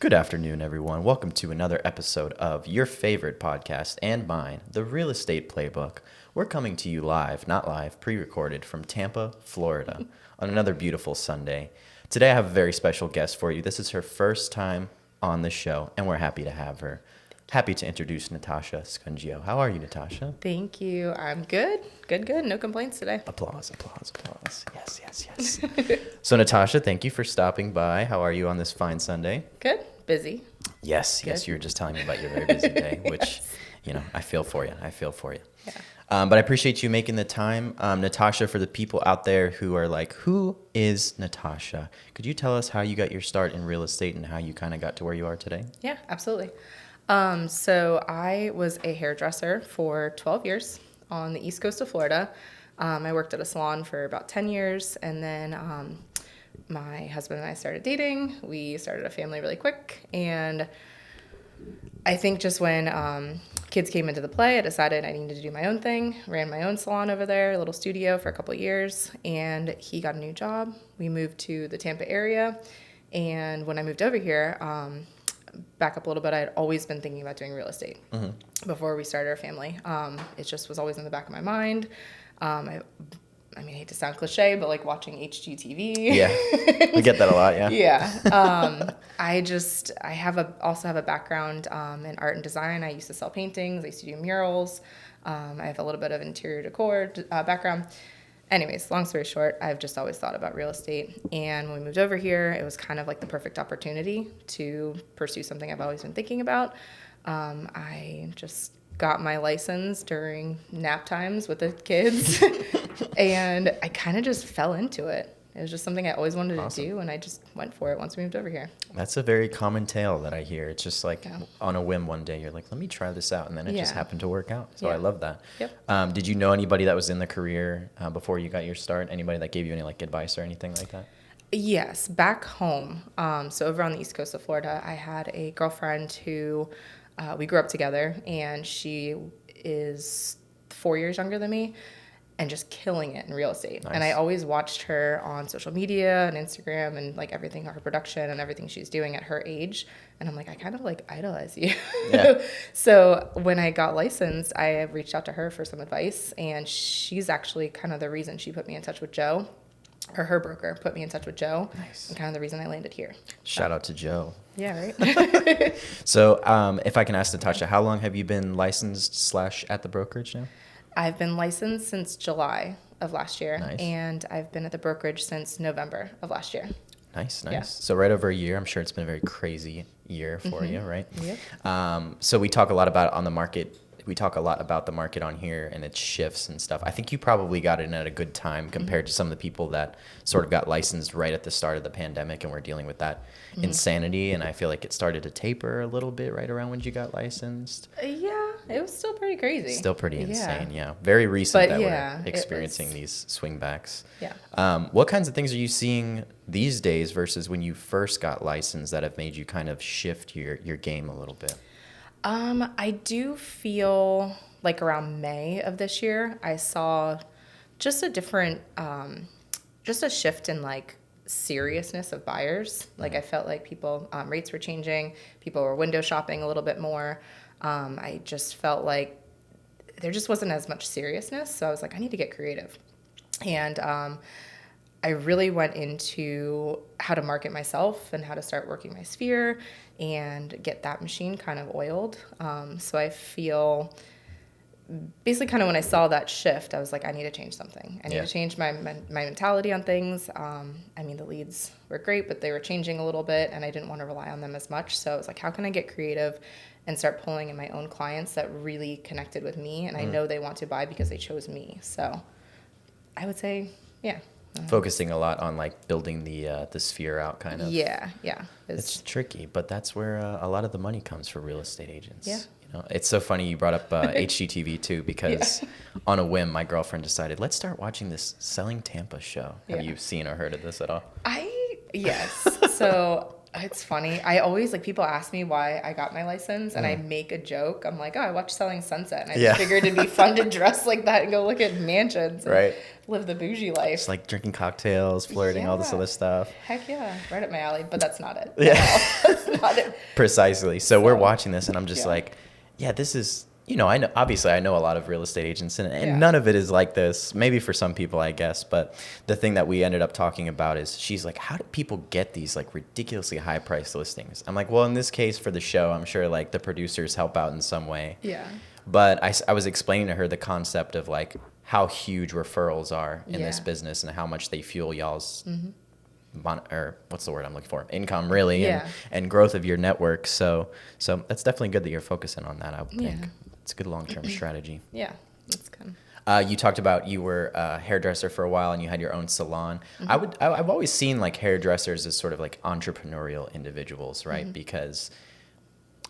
Good afternoon, everyone. Welcome to another episode of your favorite podcast and mine, The Real Estate Playbook. We're coming to you live, not live, pre-recorded from Tampa, Florida, on another beautiful Sunday. Today I have a very special guest for you. This is her first time on the show, and we're happy to have her. Happy to introduce Natosha Scungio. How are you, Natosha? Thank you. I'm good. Good. No complaints today. Applause. Yes. So, Natosha, thank you for stopping by. How are you on this fine Sunday? Good. Busy. Yes, you were just telling me about your very busy day, which, I feel for you. Yeah. But I appreciate you making the time. Natosha, for the people out there who are like, who is Natosha? Could you tell us how you got your start in real estate and how you kind of got to where you are today? Yeah, absolutely. So I was a hairdresser for 12 years on the East Coast of Florida. I worked at a salon for about 10 years, and then my husband and I started dating. We started a family really quick, and I think just when kids came into the play, I decided I needed to do my own thing. Ran my own salon over there, a little studio for a couple of years, and he got a new job. We moved to the Tampa area, and when I moved over here, back up a little bit, I had always been thinking about doing real estate before we started our family. It just was always in the back of my mind. I hate to sound cliche, but like watching HGTV. Yeah, I get that a lot, yeah. Yeah. I also have a background in art and design. I used to sell paintings. I used to do murals. I have a little bit of interior decor background. Anyways, long story short, I've just always thought about real estate. And when we moved over here, it was kind of like the perfect opportunity to pursue something I've always been thinking about. I just got my license during nap times with the kids, and I kind of just fell into it. It was just something I always wanted to do, and I just went for it once we moved over here. That's a very common tale that I hear. It's just like on a whim one day, you're like, let me try this out. And then it just happened to work out. So I love that. Yep. Did you know anybody that was in the career before you got your start? Anybody that gave you any like advice or anything like that? Yes, back home. So over on the East Coast of Florida, I had a girlfriend who we grew up together, and she is 4 years younger than me and just killing it in real estate. Nice. And I always watched her on social media and Instagram and like everything, her production and everything she's doing at her age. And I'm like, I kind of like idolize you. Yeah. So when I got licensed, I reached out to her for some advice, and she's actually kind of the reason she put me in touch with Joe. Or her broker put me in touch with Joe. Nice. And kind of the reason I landed here. Shout out to Joe. Yeah, right? So if I can ask Natasha, how long have you been licensed / at the brokerage now? I've been licensed since July of last year. Nice. And I've been at the brokerage since November of last year. Nice. Yeah. So right over a year. I'm sure it's been a very crazy year for you, right? Yep. So we talk a lot about on the market. We talk a lot about the market on here and its shifts and stuff. I think you probably got in at a good time compared to some of the people that sort of got licensed right at the start of the pandemic and were dealing with that insanity. And I feel like it started to taper a little bit right around when you got licensed. Yeah, it was still pretty crazy. Still pretty insane, yeah. Very recent But that yeah, we're experiencing these swingbacks. Yeah. What kinds of things are you seeing these days versus when you first got licensed that have made you kind of shift your game a little bit? I do feel like around May of this year, I saw just a different, just a shift in like seriousness of buyers. Like I felt like people, rates were changing, people were window shopping a little bit more. I just felt like there just wasn't as much seriousness. So I was like, I need to get creative. And, I really went into how to market myself and how to start working my sphere and get that machine kind of oiled. So I feel basically kind of when I saw that shift, I was like, I need to change something. I need to change my mentality on things. The leads were great, but they were changing a little bit, and I didn't want to rely on them as much. So I was like, how can I get creative and start pulling in my own clients that really connected with me, and I know they want to buy because they chose me. So I would say, yeah. Focusing a lot on like building the sphere out kind of. Yeah. It's tricky, but that's where a lot of the money comes for real estate agents. Yeah. It's so funny you brought up HGTV too, because on a whim, my girlfriend decided, let's start watching this Selling Tampa show. Have you seen or heard of this at all? Yes. So It's funny. I always, like, people ask me why I got my license, and I make a joke. I'm like, oh, I watched Selling Sunset, and I just figured it'd be fun to dress like that and go look at mansions and Right. live the bougie life. Just like drinking cocktails, flirting, all this other stuff. Heck yeah. Right up my alley, but that's not it. Yeah. That's not it. Precisely. So we're watching this, and I'm just like, yeah, this is, you know, I know, obviously I know a lot of real estate agents, and none of it is like this. Maybe for some people, I guess. But the thing that we ended up talking about is she's like, how do people get these like ridiculously high priced listings? I'm like, well, in this case for the show, I'm sure like the producers help out in some way. Yeah. But I was explaining to her the concept of like how huge referrals are in this business and how much they fuel y'all's or what's the word I'm looking for? Income, really, and growth of your network. So that's definitely good that you're focusing on that, I would think. It's a good long-term strategy. Yeah, that's good. You talked about you were a hairdresser for a while and you had your own salon. I've always seen like hairdressers as sort of like entrepreneurial individuals, right? Because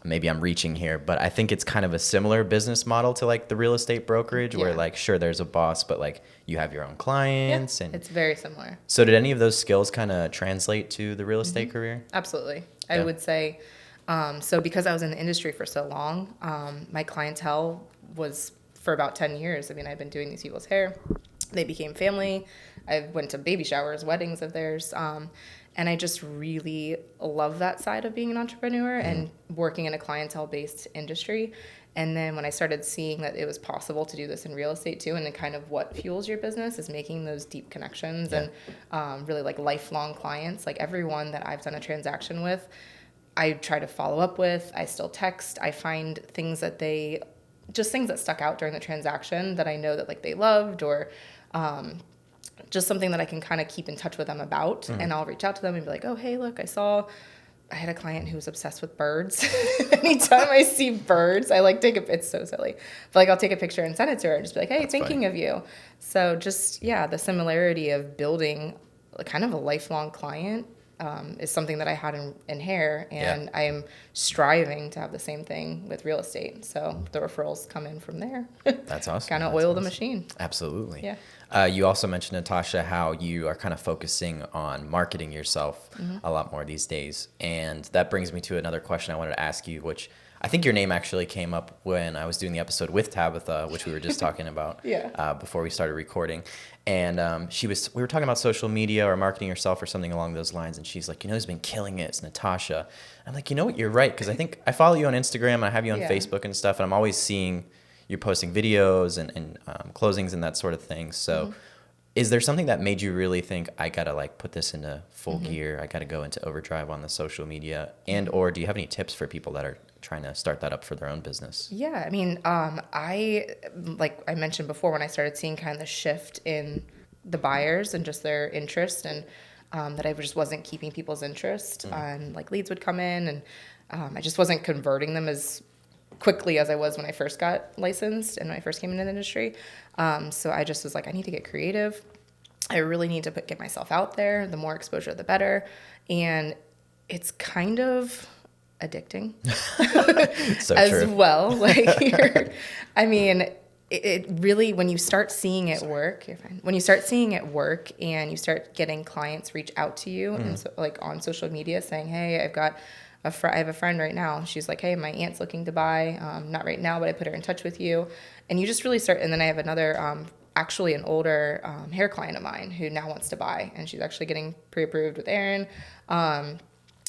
maybe I'm reaching here, but I think it's kind of a similar business model to like the real estate brokerage where like, sure, there's a boss, but like you have your own clients. And it's very similar. So did any of those skills kind of translate to the real estate career? Absolutely. I would say, so because I was in the industry for so long, my clientele was for about 10 years. I mean, I've been doing these people's hair. They became family. I went to baby showers, weddings of theirs. And I just really love that side of being an entrepreneur and working in a clientele-based industry. And then when I started seeing that it was possible to do this in real estate too, and then kind of what fuels your business is making those deep connections and really like lifelong clients. Like everyone that I've done a transaction with, I try to follow up with. I still text. I find things that things that stuck out during the transaction that I know that like they loved or just something that I can kind of keep in touch with them about. And I'll reach out to them and be like, oh, hey, look, I had a client who was obsessed with birds. Anytime I see birds, I like it's so silly. But like I'll take a picture and send it to her and just be like, hey, That's thinking funny. of you. So just, the similarity of building kind of a lifelong client is something that I had in hair, and I am striving to have the same thing with real estate. So the referrals come in from there. That's awesome. Kind of oil the machine. Absolutely. Yeah. You also mentioned, Natosha, how you are kind of focusing on marketing yourself a lot more these days. And that brings me to another question I wanted to ask you, which I think your name actually came up when I was doing the episode with Tabitha, which we were just talking about before we started recording. And we were talking about social media or marketing yourself or something along those lines. And she's like, who's been killing it? It's Natosha. I'm like, you know what? You're right. Because I think I follow you on Instagram and I have you on Facebook and stuff. And I'm always seeing you're posting videos and closings and that sort of thing. So is there something that made you really think, I got to like put this into full gear? I got to go into overdrive on the social media? And or do you have any tips for people that are trying to start that up for their own business? Yeah, I mean, like I mentioned before, when I started seeing kind of the shift in the buyers and just their interest, and that I just wasn't keeping people's interest, and like leads would come in, and I just wasn't converting them as quickly as I was when I first got licensed and when I first came into the industry. So I just was like, I need to get creative. I really need to get myself out there. The more exposure, the better. And it's kind of addicting So as true. well. Like, I mean, it really, when you start seeing it work, you're fine. When you start seeing it work and you start getting clients reach out to you and so, like on social media saying, hey, I have a friend right now. She's like, hey, my aunt's looking to buy. Not right now, but I put her in touch with you. And you just really start. And then I have another, actually an older hair client of mine who now wants to buy. And she's actually getting pre-approved with Aaron.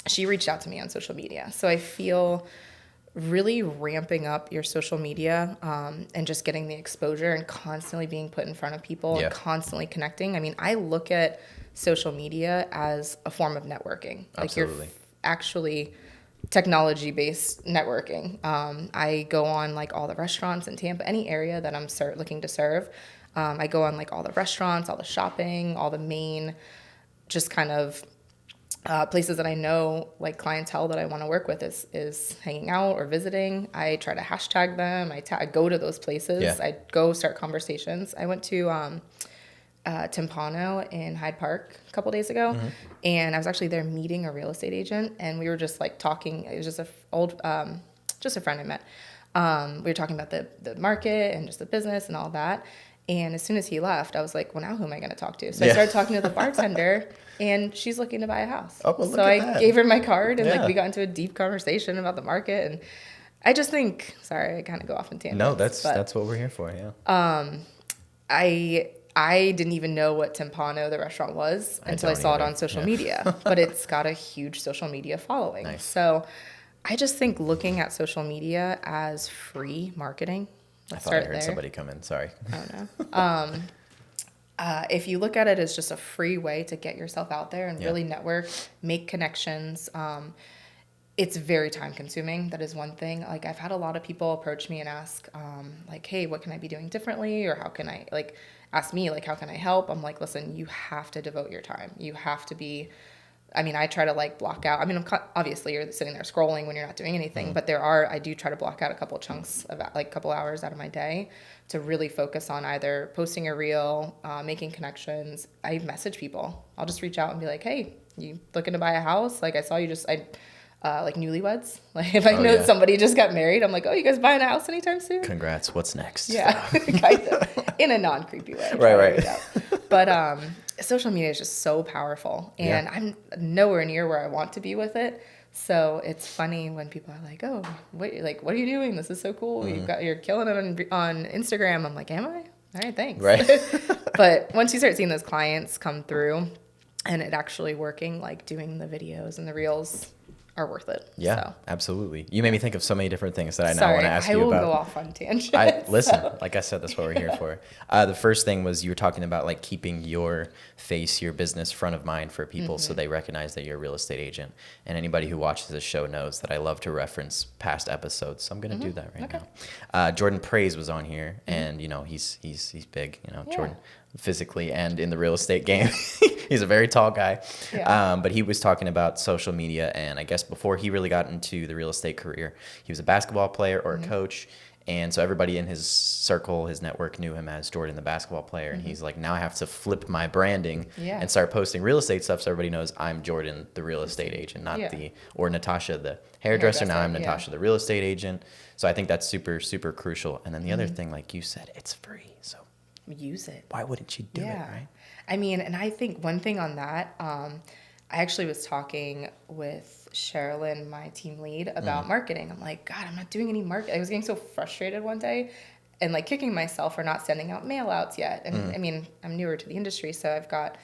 She reached out to me on social media. So I feel really ramping up your social media and just getting the exposure and constantly being put in front of people and constantly connecting. I mean, I look at social media as a form of networking. Absolutely. Like you're actually technology-based networking. I go on like all the restaurants in Tampa, any area that I'm looking to serve. I go on like all the restaurants, all the shopping, all the main just kind of places that I know, like clientele that I want to work with is hanging out or visiting. I try to hashtag them. I go to those places. Yeah. I go start conversations. I went to Timpano in Hyde Park a couple days ago, and I was actually there meeting a real estate agent, and we were just like talking. It was just just a friend I met. We were talking about the market and just the business and all that. And as soon as he left, I was like, well, now who am I going to talk to? So I started talking to the bartender, and she's looking to buy a house. Oh, well, look so at I that. gave her my card, and Yeah. we got into a deep conversation about the market. And I just think, sorry, I kind of go off on tangents. No, that's what we're here for. Yeah. I didn't even know what Timpano, the restaurant, was until I saw it on social media. But it's got a huge social media following. Nice. So I just think looking at social media as free marketing. I Let's thought I start heard there. somebody come in. Sorry. Oh, no. If you look at it as just a free way to get yourself out there and really network, make connections, it's very time consuming. That is one thing. Like, I've had a lot of people approach me and ask, like, hey, what can I be doing differently? Or how can I, like, ask me, like, how can I help? I'm like, listen, you have to devote your time. You have to be, I mean, I try to like block out. I mean, obviously you're sitting there scrolling when you're not doing anything, but I do try to block out a couple chunks of like a couple hours out of my day to really focus on either posting a reel, making connections. I message people. I'll just reach out and be like, hey, you looking to buy a house? Like, I saw you like newlyweds. Like, if I know somebody just got married, I'm like, oh, you guys buying a house anytime soon? Congrats. What's next? Yeah, kind of, in a non-creepy way. Right. But social media is just so powerful, and I'm nowhere near where I want to be with it. So it's funny when people are like, oh, what are you doing? This is so cool. You're killing it on Instagram. I'm like, am I? All right, thanks. Right. But once you start seeing those clients come through and it actually working, like doing the videos and the reels are worth it. Yeah, so. Absolutely. You made me think of so many different things that I now Sorry, want to ask I you will about. go off on tangents. Listen, like I said, that's what we're here for. The first thing was you were talking about like keeping your face, your business front of mind for people so they recognize that you're a real estate agent. And anybody who watches this show knows that I love to reference past episodes. So I'm going to do that right now. Jordan Praise was on here, and you know, he's big, you know, Jordan, physically and in the real estate game. He's a very tall guy. Yeah. But he was talking about social media, and I guess before he really got into the real estate career, he was a basketball player or a coach. And so everybody in his circle, his network, knew him as Jordan, the basketball player. And he's like, now I have to flip my branding and start posting real estate stuff so everybody knows I'm Jordan, the real estate agent, not or Natosha, the hairdresser. Now I'm Natosha, the real estate agent. So I think that's super, super crucial. And then the other thing, like you said, it's free. So use it. Why wouldn't you do it, right? I mean, and I think one thing on that, I actually was talking with Sherilyn, my team lead, about marketing. I'm like, God, I'm not doing any marketing. I was getting so frustrated one day and like kicking myself for not sending out mail outs yet. And I mean, I'm newer to the industry, so I've got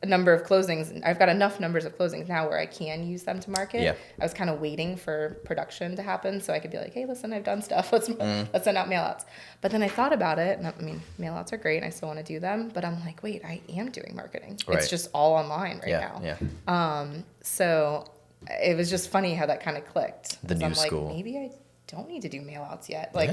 a number of closings. I've got enough numbers of closings now where I can use them to market. Yeah. I was kind of waiting for production to happen so I could be like, hey, listen, I've done stuff. Let's send out mail outs. But then I thought about it, and I mean, mail outs are great, and I still want to do them. But I'm like, wait, I am doing marketing. Right. It's just all online now. Yeah. So it was just funny how that kind of clicked. The new school. Like, maybe I don't need to do mail outs yet. Like,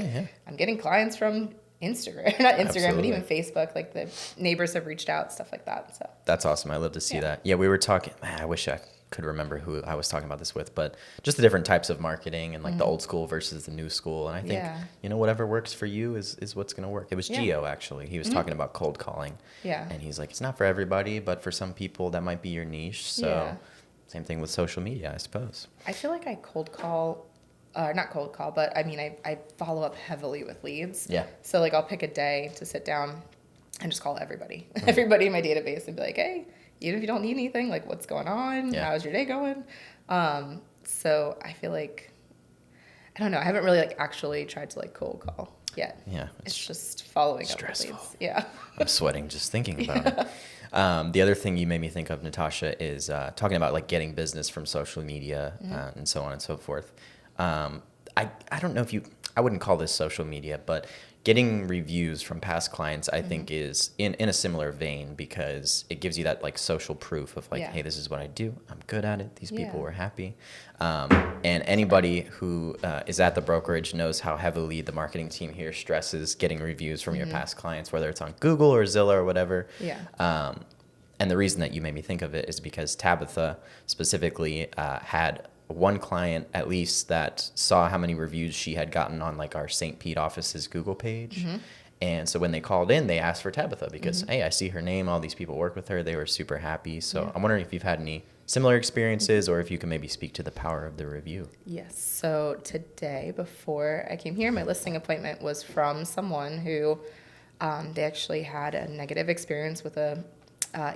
I'm getting clients from Instagram, not Instagram, but even Facebook. Like, the neighbors have reached out, stuff like that. So that's awesome. I love to see that. Yeah, we were talking. Man, I wish I could remember who I was talking about this with, but just the different types of marketing and like the old school versus the new school. And I think you know, whatever works for you is what's going to work. It was Gio actually. He was talking about cold calling. Yeah. And he's like, it's not for everybody, but for some people that might be your niche. So same thing with social media, I suppose. I feel like I cold call. Not cold call, but I mean, I follow up heavily with leads. Yeah. So like I'll pick a day to sit down and just call everybody in my database and be like, hey, even if you don't need anything, like what's going on? Yeah. How's your day going? So I feel like, I don't know. I haven't really like actually tried to like cold call yet. Yeah. It's just following up with leads. Yeah. I'm sweating just thinking about it. The other thing you made me think of, Natosha, is talking about like getting business from social media and so on and so forth. I don't know if I wouldn't call this social media, but getting reviews from past clients, I think is in a similar vein because it gives you that like social proof of like, hey, this is what I do. I'm good at it. These people were happy. And anybody who is at the brokerage knows how heavily the marketing team here stresses getting reviews from your past clients, whether it's on Google or Zillow or whatever. Yeah. And the reason that you made me think of it is because Tabitha specifically had one client at least that saw how many reviews she had gotten on like our St. Pete office's Google page. And so when they called in, they asked for Tabitha because, hey, I see her name. All these people work with her. They were super happy. So I'm wondering if you've had any similar experiences or if you can maybe speak to the power of the review. Yes. So today, before I came here, my listing appointment was from someone who They actually had a negative experience with a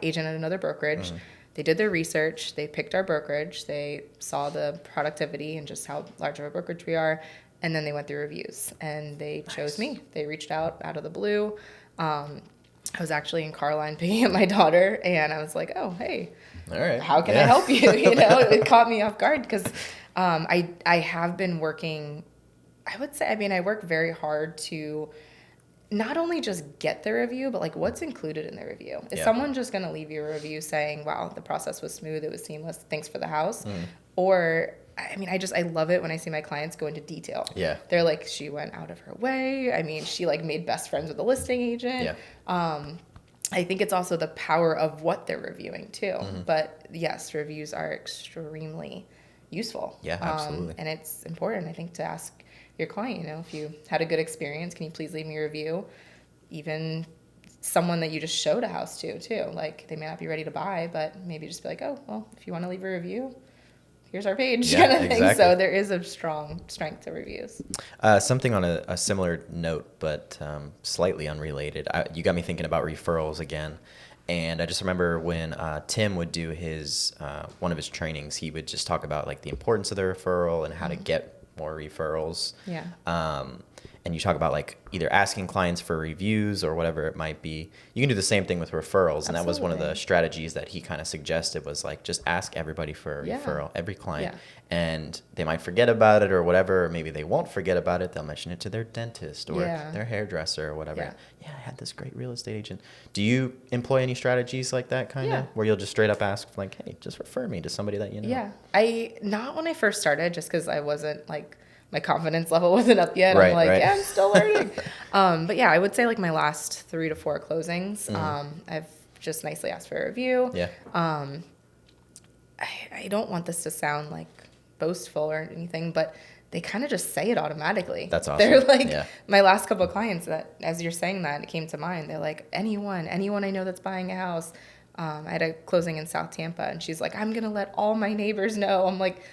agent at another brokerage. They did their research. They picked our brokerage. They saw the productivity and just how large of a brokerage we are. And then they went through reviews, and they chose me. They reached out of the blue. I was actually in car line picking up my daughter, and I was like, oh, hey, all right, how can I help you? It caught me off guard because I have been working, I would say, I work very hard to not only just get the review, but like what's included in the review. Is someone just going to leave you a review saying, wow, the process was smooth, it was seamless, thanks for the house? Or, I love it when I see my clients go into detail. Yeah. They're like, she went out of her way. She like made best friends with the listing agent. Yeah. I think it's also the power of what they're reviewing too. But yes, reviews are extremely useful. Yeah, absolutely. And it's important, I think, to ask your client, if you had a good experience, can you please leave me a review? Even someone that you just showed a house to too. Like, they may not be ready to buy, but maybe just be like, oh, well, if you want to leave a review, here's our page, kind of thing. Exactly. So there is a strong strength to reviews. Something on a similar note, but slightly unrelated. You got me thinking about referrals again. And I just remember when Tim would do his one of his trainings, he would just talk about like the importance of the referral and how to get more referrals. Yeah. And you talk about like either asking clients for reviews or whatever it might be. You can do the same thing with referrals. And that was one of the strategies that he kind of suggested, was like, just ask everybody for a referral, every client. Yeah. And they might forget about it or whatever, or maybe they won't forget about it. They'll mention it to their dentist or their hairdresser or whatever. Yeah, I had this great real estate agent. Do you employ any strategies like that kind of, where you'll just straight up ask like, hey, just refer me to somebody that you know? Yeah. Not when I first started, just because I wasn't like, my confidence level wasn't up yet. I'm like, yeah, I'm still learning. But yeah, I would say like my last 3 to 4 closings, I've just nicely asked for a review. Yeah. I don't want this to sound like boastful or anything, but they kind of just say it automatically. That's awesome. They're like, my last couple of clients that, as you're saying that, it came to mind. They're like, anyone I know that's buying a house. I had a closing in South Tampa, and she's like, I'm going to let all my neighbors know. I'm like,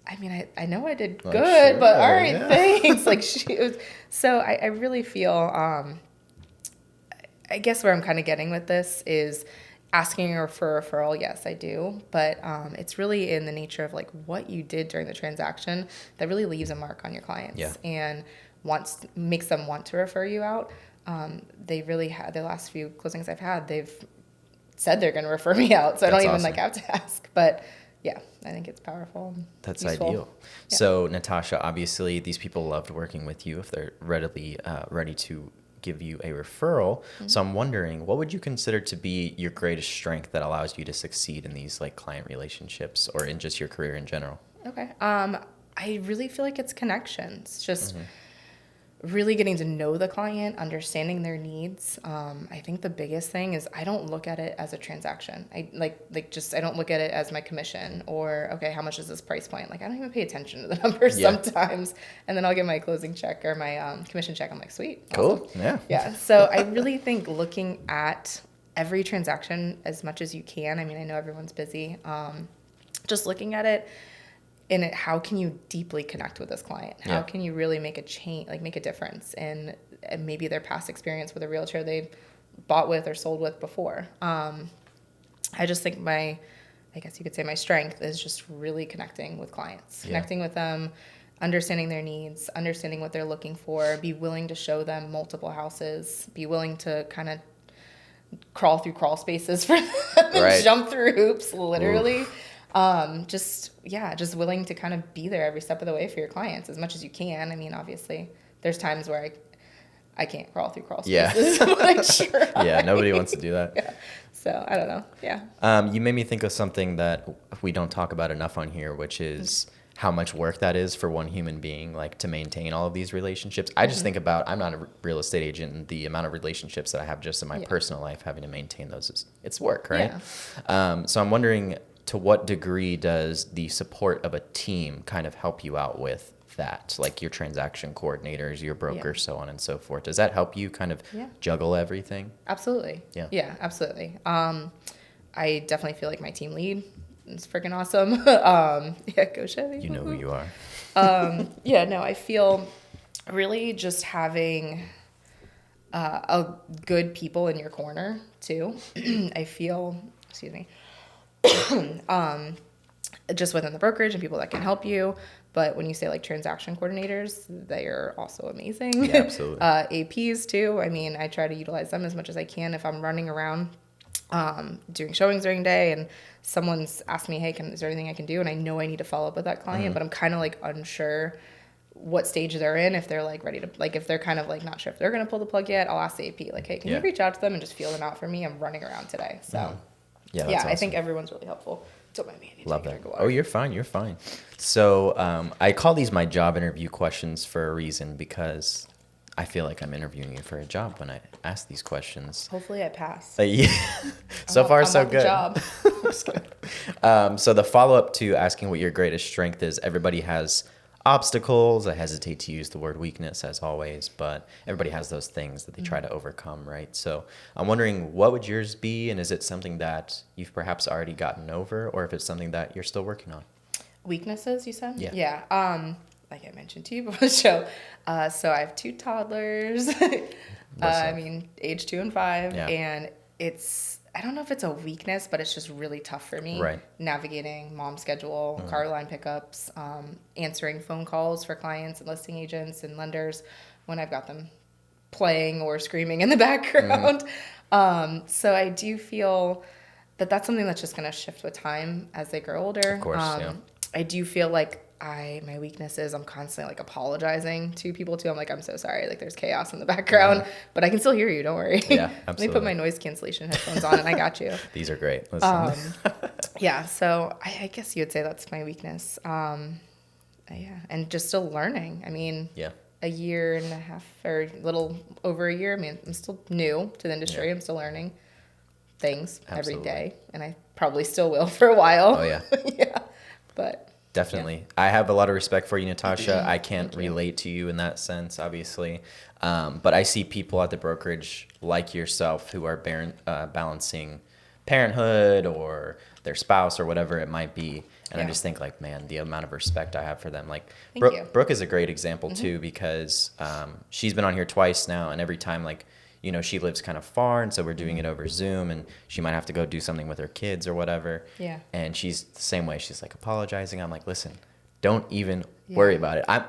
I know I did good, sure, but all right, thanks. Like, so I really feel, I guess where I'm kind of getting with this is asking her for a referral. Yes, I do. But it's really in the nature of like what you did during the transaction that really leaves a mark on your clients and makes them want to refer you out. They really had, the last few closings I've had, they've said they're going to refer me out. So I don't even like have to ask, but yeah, I think it's powerful. That's useful. Ideal. Yeah. So, Natosha, obviously, these people loved working with you if they're ready to give you a referral. So I'm wondering, what would you consider to be your greatest strength that allows you to succeed in these like client relationships or in just your career in general? Okay. I really feel like it's connections. Just really getting to know the client, understanding their needs. I think the biggest thing is I don't look at it as a transaction. I don't look at it as my commission or, okay, how much is this price point? Like, I don't even pay attention to the numbers sometimes. And then I'll get my closing check or my commission check. I'm like, sweet. Awesome. Cool. Yeah. Yeah. So I really think looking at every transaction as much as you can. I know everyone's busy. Just looking at it, how can you deeply connect with this client? How can you really make a change, like make a difference in maybe their past experience with a realtor they bought with or sold with before? I just think I guess you could say my strength is just really connecting with clients, connecting with them, understanding their needs, understanding what they're looking for, be willing to show them multiple houses, be willing to kind of crawl through crawl spaces for them and jump through hoops, literally. Oof. Just willing to kind of be there every step of the way for your clients as much as you can. Obviously there's times where I can't crawl through crawl spaces. Yeah, nobody wants to do that. Yeah. So I don't know. Yeah. You made me think of something that we don't talk about enough on here, which is how much work that is for one human being, like to maintain all of these relationships. I just think about, I'm not a real estate agent, and the amount of relationships that I have just in my personal life, having to maintain those, it's work, right? Yeah. So I'm wondering, to what degree does the support of a team kind of help you out with that? Like your transaction coordinators, your brokers, so on and so forth. Does that help you kind of juggle everything? Absolutely. Yeah, absolutely. I definitely feel like my team lead is freaking awesome. Go Chevy. You know who you are. I feel really just having good people in your corner too. I feel, excuse me, just within the brokerage and people that can help you. But when you say like transaction coordinators, they are also amazing. Yeah, absolutely. APs too. I mean, I try to utilize them as much as I can if I'm running around doing showings during the day and someone's asked me, hey, is there anything I can do? And I know I need to follow up with that client, but I'm kind of like unsure what stage they're in. If they're like ready to, like, if they're kind of like not sure if they're going to pull the plug yet, I'll ask the AP, like, hey, can you reach out to them and just feel them out for me? I'm running around today. So yeah, that's awesome. I think everyone's really helpful. Don't mind me. I need to Love take a that. drink of water. Oh, you're fine. You're fine. So I call these my job interview questions for a reason, because I feel like I'm interviewing you for a job when I ask these questions. Hopefully I pass. Yeah. So far, so good. Job. So the follow-up to asking what your greatest strength is, everybody has obstacles. I hesitate to use the word weakness, as always, but everybody has those things that they try to overcome, right? So I'm wondering, what would yours be, and is it something that you've perhaps already gotten over, or if it's something that you're still working on? Weaknesses, you said? Yeah. Yeah. Like I mentioned to you before the show. So I have 2 toddlers. I mean, age 2 and 5. Yeah. And I don't know if it's a weakness, but it's just really tough for me. Right. Navigating mom schedule, car line pickups, answering phone calls for clients and listing agents and lenders when I've got them playing or screaming in the background. So I do feel that that's something that's just going to shift with time as they grow older. Of course, yeah. I do feel like my weakness is I'm constantly like apologizing to people too. I'm like, I'm so sorry. Like there's chaos in the background, but I can still hear you. Don't worry. Yeah, absolutely. Let me put my noise cancellation headphones on and I got you. These are great. Listen. Yeah. So I guess you would say that's my weakness. Yeah. And just still learning. I mean, Yeah. a year and a half or a little over a year. I mean, I'm still new to the industry. Yeah. I'm still learning things Absolutely. every day. And I probably still will for a while. Oh, yeah. Yeah. But definitely. Yeah. I have a lot of respect for you, Natosha. I can't relate to you in that sense, obviously. But I see people at the brokerage like yourself who are balancing parenthood or their spouse or whatever it might be. And I just think like, man, the amount of respect I have for them. Like Brooke is a great example too, because she's been on here twice now. And every time, like, you know, she lives kind of far, and so we're doing it over Zoom, and she might have to go do something with her kids or whatever. Yeah. And she's the same way. She's like apologizing. I'm like, listen, don't even worry about it. I'm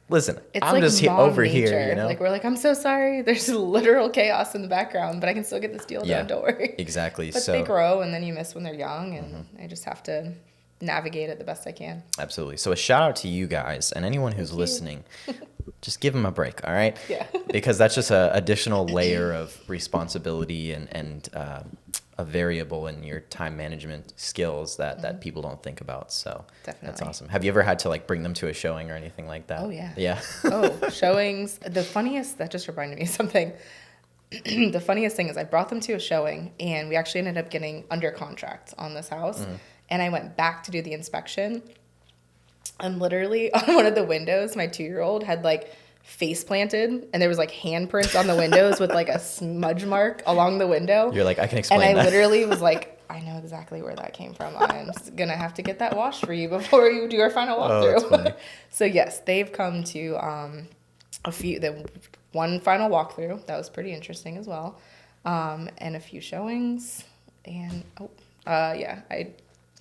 it's like just over here, you know? Like we're like, I'm so sorry. There's literal chaos in the background, but I can still get this deal done. Don't worry. Exactly. But they grow, and then you miss when they're young, and I just have to navigate it the best I can. Absolutely. So a shout out to you guys and anyone who's listening. Just give them a break, all right? Yeah. Because that's just an additional layer of responsibility and a variable in your time management skills that people don't think about. So definitely. That's awesome. Have you ever had to like bring them to a showing or anything like that? Oh, yeah. Yeah. Showings. The funniest, that just reminded me of something. The funniest thing is I brought them to a showing, and we actually ended up getting under contract on this house. And I went back to do the inspection. And literally on one of the windows, my 2-year-old had like face planted, and there was like handprints on the windows with like a smudge mark along the window. You're like, I can explain and that. I literally was like, I know exactly where that came from. I'm going to have to get that washed for you before you do our final walkthrough. Oh, that's funny. So yes, they've come to one final walkthrough. That was pretty interesting as well. And a few showings. And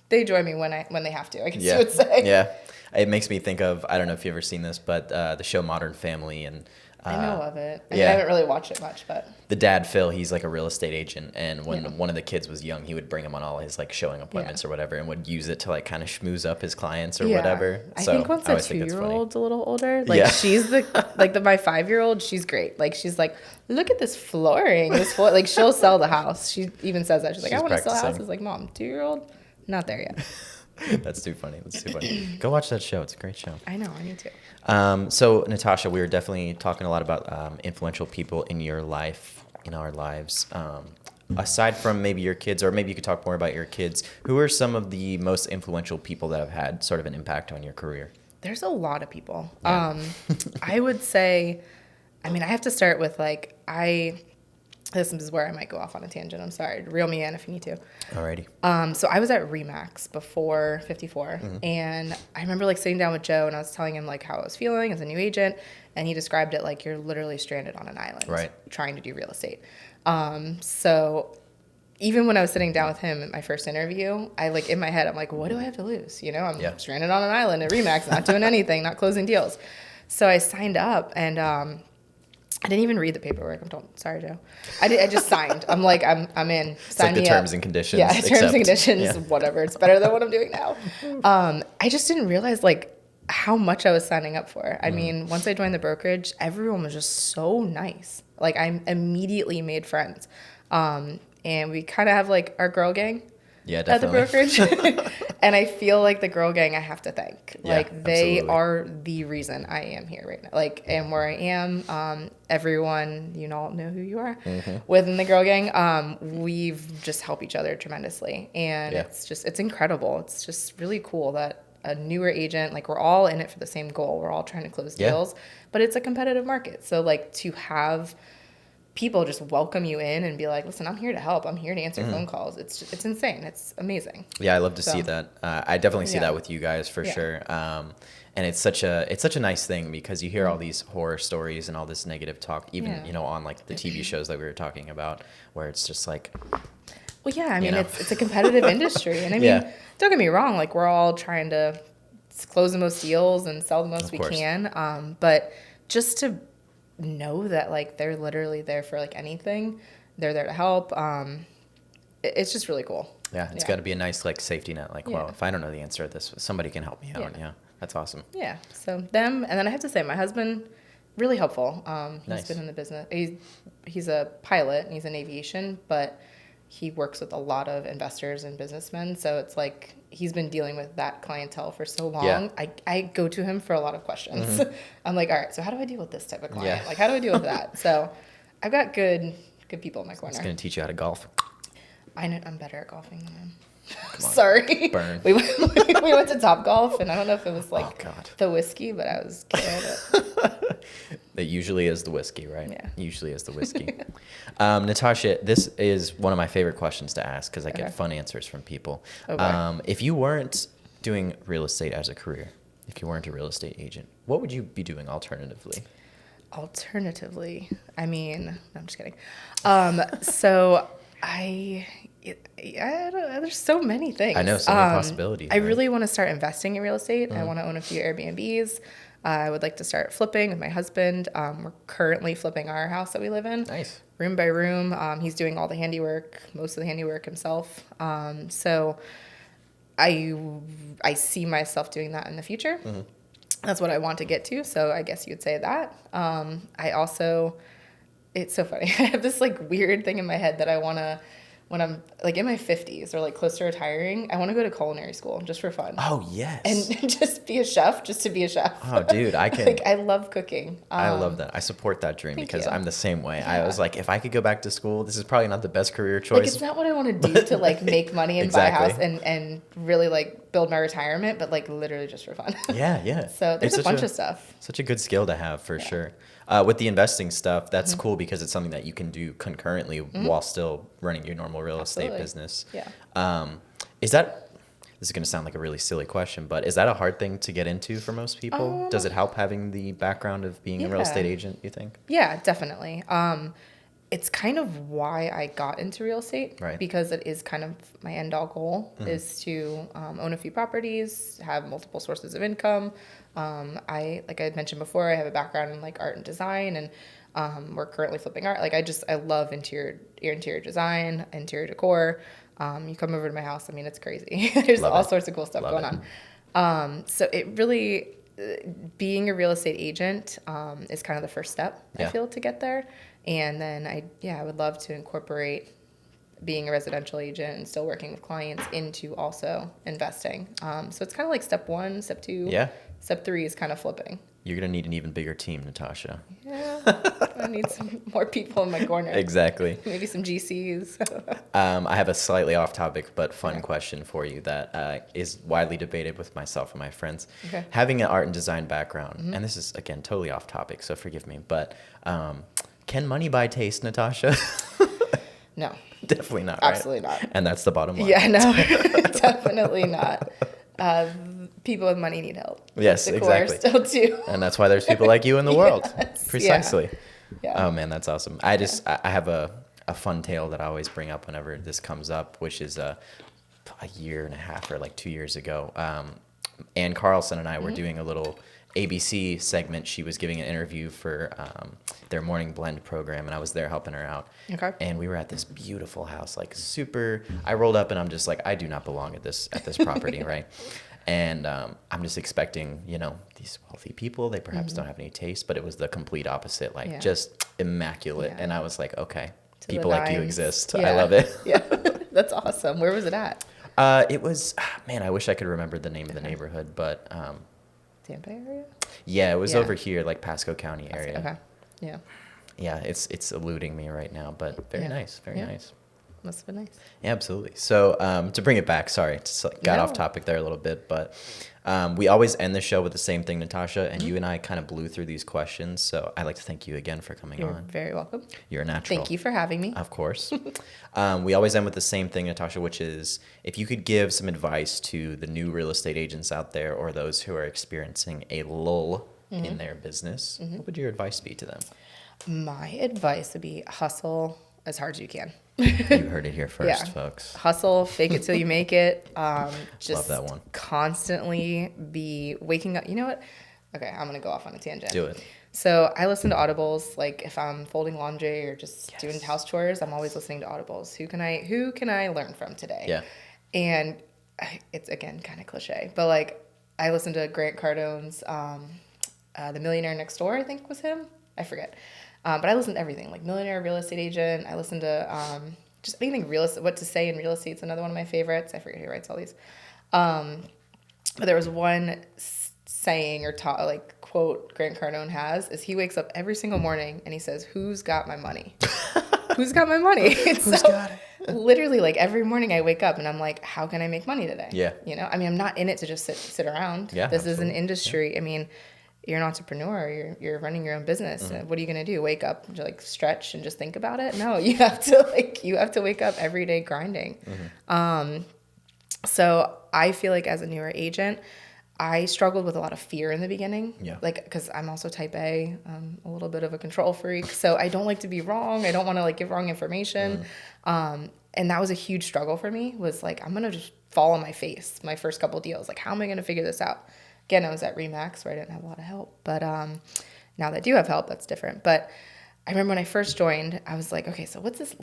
they join me when they have to, I guess you would say. Yeah. It makes me think of, I don't know if you've ever seen this, but the show Modern Family. And I know of it. I haven't really watched it much, but the dad, Phil, he's like a real estate agent, and when one of the kids was young, he would bring him on all his like showing appointments or whatever, and would use it to like kind of schmooze up his clients or whatever. I think once the 2-year-old's a little older, like she's my 5-year-old, she's great. Like she's like, look at this flooring, like she'll sell the house. She even says that she's like, I want to sell houses. Like, Mom, 2-year-old, not there yet. That's too funny. Go watch that show. It's a great show. I know. I need to. So, Natosha, we were definitely talking a lot about influential people in your life, in our lives. Aside from maybe your kids, or maybe you could talk more about your kids, who are some of the most influential people that have had sort of an impact on your career? There's a lot of people. Yeah. I would say, I mean, I have to start with like, this is where I might go off on a tangent. I'm sorry. Reel me in if you need to. Alrighty. So I was at Remax before 54, and I remember like sitting down with Joe, and I was telling him like how I was feeling as a new agent, And he described it like you're literally stranded on an island Right. trying to do real estate. So even when I was sitting down with him at my first interview, I like in my head, I'm like, what do I have to lose? You know, I'm stranded on an island at Remax, not doing anything, not closing deals. So I signed up, and I didn't even read the paperwork. Sorry, Joe. I just signed. I'm like, I'm in. It's like the terms and conditions. Yeah, terms and conditions, yeah. whatever. It's better than what I'm doing now. I just didn't realize like how much I was signing up for. I mean, once I joined the brokerage, everyone was just so nice. Like I immediately made friends. And we kind of have like our girl gang at the brokerage. And I feel like the girl gang I have to thank. Yeah, like they absolutely. are the reason I am here right now. Like, and where I am, everyone, you all know who you are within the girl gang. We've just helped each other tremendously. And it's incredible. It's just really cool that a newer agent, like we're all in it for the same goal. We're all trying to close deals, but it's a competitive market. So like to have people just welcome you in and be like, listen, I'm here to help. I'm here to answer phone calls. It's insane. It's amazing. Yeah, I love to see that. I definitely see that with you guys for sure. And it's such a nice thing because you hear all these horror stories and all this negative talk, even you know on like the TV shows that we were talking about, where it's just like. Well, yeah, I mean it's a competitive industry, and I mean don't get me wrong, like we're all trying to close the most deals and sell the most we can, but just to know that like they're literally there for like anything, they're there to help. It's just really cool. Yeah, it's got to be a nice like safety net. Like, well, if I don't know the answer to this, somebody can help me out. Yeah, that's awesome. Yeah, so them, and then I have to say my husband, really helpful. He's been in the business. He's a pilot and he's in aviation, but he works with a lot of investors and businessmen. So it's like he's been dealing with that clientele for so long. Yeah. I go to him for a lot of questions. I'm like, all right, so how do I deal with this type of client? Like, how do I deal with that? So I've got good people in my corner. It's going to teach you how to golf. I'm better at golfing than him. Come on. Sorry. Burn. We went to Topgolf, and I don't know if it was like the whiskey, but I was killing it. It usually is the whiskey, right? Yeah. Usually is the whiskey. Natosha, this is one of my favorite questions to ask because I get fun answers from people. If you weren't doing real estate as a career, if you weren't a real estate agent, what would you be doing alternatively? I mean, no, I'm just kidding. So there's so many things. I know, so many possibilities. I really want to start investing in real estate. I want to own a few Airbnbs. I would like to start flipping with my husband. We're currently flipping our house that we live in. Nice. Room by room. He's doing all the handiwork, most of the handiwork himself. So I see myself doing that in the future. That's what I want to get to. So I guess you would say that. I also, it's so funny. I have this like weird thing in my head that I want to, when I'm like in my 50s or like close to retiring, I want to go to culinary school just for fun. Oh, yes. And just be a chef, just to be a chef. Oh, dude, I can. Like, I love cooking. I love that. I support that dream because you. I'm the same way. Yeah. I was like, if I could go back to school, this is probably not the best career choice. Like, it's not what I want to do to like make money and buy a house and really like build my retirement, but like literally just for fun. Yeah, yeah. So there's a bunch of stuff. Such a good skill to have for sure. With the investing stuff, that's cool because it's something that you can do concurrently while still running your normal real estate business. Yeah. This is going to sound like a really silly question, but is that a hard thing to get into for most people? Does it help having the background of being a real estate agent, you think? Yeah, definitely. It's kind of why I got into real estate, right? Because it is kind of my end all goal is to own a few properties, have multiple sources of income. Like I had mentioned before, I have a background in like art and design, and we're currently flipping art. Like I love interior design, interior decor. You come over to my house, I mean, it's crazy. There's all sorts of cool stuff going on. So it really, being a real estate agent is kind of the first step, I feel, to get there. And then I would love to incorporate being a residential agent and still working with clients into also investing. So it's kind of like step 1, step 2. Yeah. Step 3 is kind of flipping. You're going to need an even bigger team, Natosha. Yeah. I need some more people in my corner. Exactly. Maybe some GCs. I have a slightly off topic but fun question for you that is widely debated with myself and my friends. Okay. Having an art and design background, and this is, again, totally off topic, so forgive me, but can money buy taste, Natosha? No. Definitely not, right? Absolutely not. And that's the bottom line. Yeah, no, definitely not. People with money need help. Yes, exactly. Still too. And that's why there's people like you in the world. Yes, Precisely. Yeah. Oh man, that's awesome. I have a fun tale that I always bring up whenever this comes up, which is a year and a half or like 2 years ago. Ann Carlson and I were doing a little ABC segment. She was giving an interview for their morning blend program, and I was there helping her out. Okay. And we were at this beautiful house, like super. I rolled up, and I'm just like, I do not belong at this property, right? And I'm just expecting, these wealthy people. They perhaps don't have any taste, but it was the complete opposite, like just immaculate. Yeah. And I was like, okay, To people the like you nines. exist. Yeah. I love it. Yeah, that's awesome. Where was it at? It was, man, I wish I could remember the name of the neighborhood, but Tampa area? yeah, it was Yeah. over here, like Pasco County area. Okay. Yeah. Yeah, it's eluding me right now, but very nice, very nice. Must have been nice. Yeah, absolutely. So to bring it back, sorry, got off topic there a little bit, but we always end the show with the same thing, Natosha, and you and I kind of blew through these questions, so I'd like to thank you again for coming You're on. very welcome. You're a natural. Thank you for having me. Of course. We always end with the same thing, Natosha, which is if you could give some advice to the new real estate agents out there or those who are experiencing a lull in their business, what would your advice be to them? My advice would be hustle as hard as you can. You heard it here first, folks. Hustle, fake it till you make it. Just Love that one. Constantly be waking up. You know what? Okay, I'm going to go off on a tangent. Do it. So I listen to audibles, like if I'm folding laundry or just doing house chores, I'm always listening to audibles. Who can I learn from today? Yeah. And it's again kind of cliche, but like I listened to Grant Cardone's The Millionaire Next Door, I think was him. I forget. But I listened to everything, like Millionaire Real Estate Agent. I listened to just anything real estate. What to Say in Real Estate is another one of my favorites. I forget who writes all these. But there was one saying or quote Grant Cardone has is he wakes up every single morning and he says, "Who's got my money? Who's got my money?" Who's got it? Literally, like every morning I wake up and I'm like, how can I make money today? Yeah. I mean, I'm not in it to just sit around. Yeah, this is an absolutely. industry. Yeah. I mean, you're an entrepreneur. You're running your own business. What are you gonna do? Wake up, like stretch, and just think about it? No, you have to wake up every day grinding. So I feel like as a newer agent, I struggled with a lot of fear in the beginning. Yeah. Like, because I'm also type A, a little bit of a control freak. So I don't like to be wrong. I don't want to give wrong information. And that was a huge struggle for me, was like, I'm going to just fall on my face my first couple deals. Like, how am I going to figure this out? Again, I was at Remax where I didn't have a lot of help. But now that I do have help, that's different. But I remember when I first joined, I was like, okay, so what's this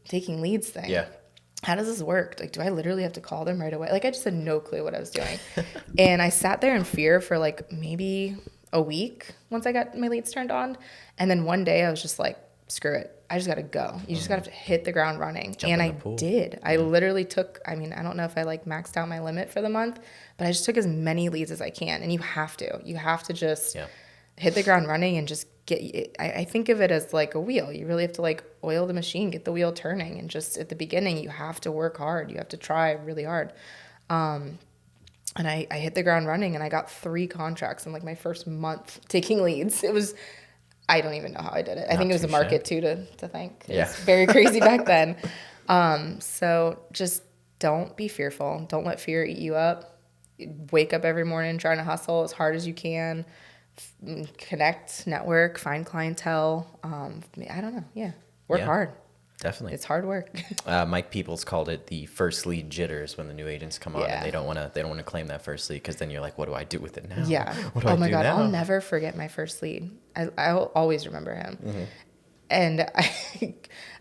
taking leads thing? Yeah. How does this work? Like, do I literally have to call them right away? Like, I just had no clue what I was doing. And I sat there in fear for maybe a week once I got my leads turned on. And then one day I was just like, screw it. I just got to go. You just got to hit the ground running. Jump and in I the pool. did. I literally took, I don't know if I maxed out my limit for the month, but I just took as many leads as I can. And you have to just hit the ground running and just I think of it as like a wheel. You really have to oil the machine, get the wheel turning. And just at the beginning, you have to work hard. You have to try really hard. And I hit the ground running and I got 3 contracts in my first month taking leads. It was, I don't even know how I did it. I think it was a market too to thank. It was very crazy back then. So just don't be fearful. Don't let fear eat you up. Wake up every morning trying to hustle as hard as you can. Connect, network, find clientele. I don't know. Yeah. Work hard. Definitely. It's hard work. Mike Peoples called it the first lead jitters when the new agents come on and they don't want to claim that first lead because then you're like, what do I do with it now? Yeah. What do I do my God. now? I'll never forget my first lead. I'll always remember him. Mm-hmm. And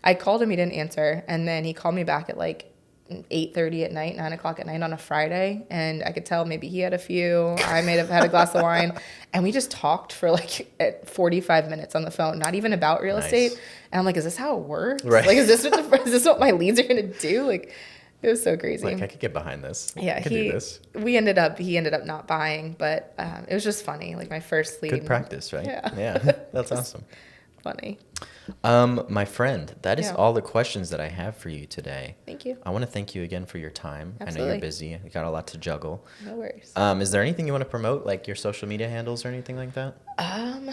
I called him, he didn't answer. And then he called me back at 8:30 at night, 9 o'clock at night on a Friday. And I could tell maybe he had a few, I may have had a glass of wine. And we just talked for 45 minutes on the phone, not even about real estate. And I'm like, is this how it works? Right. Is this what my leads are going to do? It was so crazy. I could get behind this. Yeah. I could do this. He ended up not buying, but it was just funny. My first lead. Good practice, right? Yeah. That's awesome. Funny. My friend, that is all the questions that I have for you today. Thank you. I want to thank you again for your time. Absolutely. I know you're busy. You got a lot to juggle. No worries. Is there anything you want to promote, like your social media handles or anything like that? I'm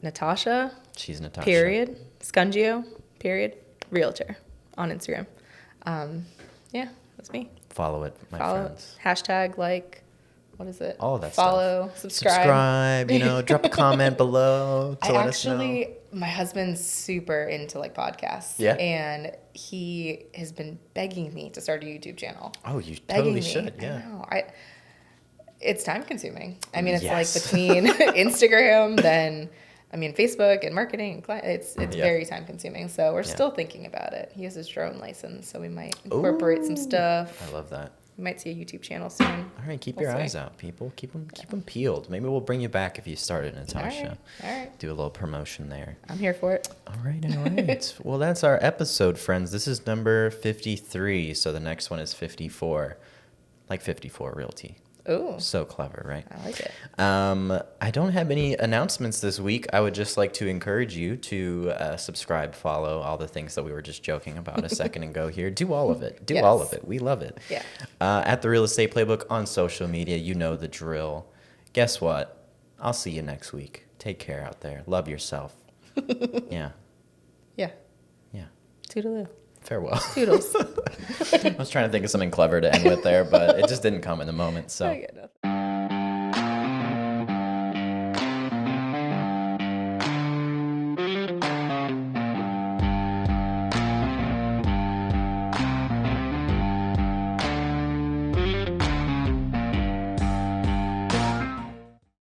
Natosha. She's Natosha. Period. Scungio. Period. Realtor on Instagram. Yeah, that's me. Follow it, my friends. Hashtag what is it? All of that Follow, stuff. subscribe. Drop a comment below to let us know. My husband's super into like podcasts. Yeah. And he has been begging me to start a YouTube channel. Oh, you Begging totally me. should. I Yeah. know. It's time consuming. I mean, it's Yes. like between Instagram, then Facebook and marketing. It's very time consuming. So we're still thinking about it. He has his drone license, so we might incorporate some stuff. I love that. We might see a YouTube channel soon. All right, keep your eyes out, people. Keep them peeled. Maybe we'll bring you back if you start it, Natosha. All right. Do a little promotion there. I'm here for it. All right. Well, that's our episode, friends. This is number 53, so the next one is 54. Like 54 Realty. Ooh. So clever, right? I like it. I don't have any announcements this week. I would just like to encourage you to subscribe, follow, all the things that we were just joking about a second ago here. Do all of it. Do all of it. We love it. Yeah. At the Real Estate Playbook on social media, you know the drill. Guess what? I'll see you next week. Take care out there. Love yourself. Yeah. Yeah. Yeah. Toodaloo. Farewell. Toodles. I was trying to think of something clever to end with there, but it just didn't come in the moment. So. I get nothing.